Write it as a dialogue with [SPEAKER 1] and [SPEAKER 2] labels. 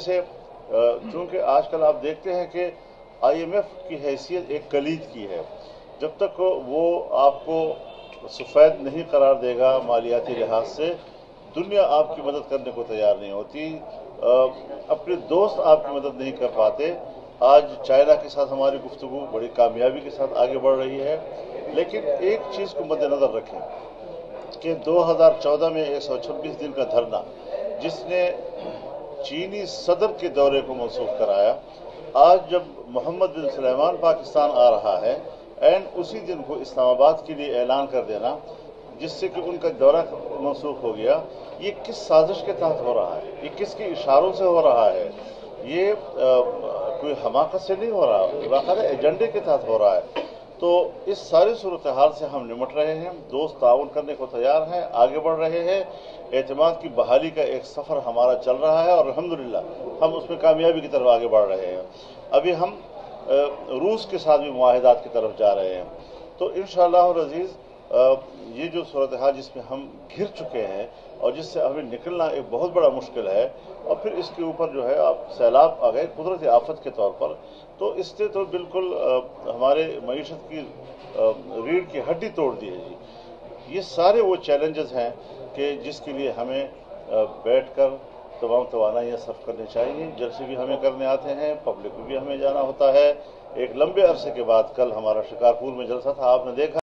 [SPEAKER 1] से चूँकि आजकल आप देखते हैं कि IMF की हैसियत एक कलीद की है। जब तक वो आपको सफ़ेद नहीं करार देगा मालियाती लिहाज से, दुनिया आपकी मदद करने को तैयार नहीं होती। अपने दोस्त आपकी मदद नहीं कर पाते। आज चाइना के साथ हमारी गुफ्तगू बड़ी कामयाबी के साथ आगे बढ़ रही है, लेकिन एक चीज़ को मद्देनज़र रखें कि 2014 में 126 दिन का धरना जिसने चीनी सदर के दौरे को मनसूख कराया, आज जब मोहम्मद बिन सलेमान पाकिस्तान आ रहा है एंड उसी दिन को इस्लामाबाद के लिए ऐलान कर देना जिससे कि उनका दौरा मनसूख हो गया, ये किस साजिश के तहत हो रहा है? ये किसके इशारों से हो रहा है? ये कोई हमाकत से नहीं हो रहा, बाकायदा एजेंडे के तहत हो रहा है। तो इस सारी सूरत हाल से हम निमट रहे हैं, दोस्त ताउन करने को तैयार हैं, आगे बढ़ रहे हैं। एतमाद की बहाली का एक सफ़र हमारा चल रहा है और अल्हम्दुलिल्लाह हम उसमें कामयाबी की तरफ आगे बढ़ रहे हैं। अभी हम रूस के साथ भी मुआहिदात की तरफ जा रहे हैं। तो इंशाअल्लाह अज़ीज़ ये जो सूरत हाल जिसमें हम घिर चुके हैं और जिससे हमें निकलना एक बहुत बड़ा मुश्किल है, और फिर इसके ऊपर जो है आप सैलाब आ गए कुदरती आफत के तौर पर, तो इससे तो बिल्कुल हमारे मईशत की रीढ़ की हड्डी तोड़ दी है जी। ये सारे वो चैलेंजेस हैं कि जिसके लिए हमें बैठकर तमाम तवानाइयाँ सर्फ करनी चाहिए। जलसे भी हमें करने आते हैं, पब्लिक में भी हमें जाना होता है। एक लंबे अरसे के बाद कल हमारा शिकारपुर में जलसा था, आपने देखा।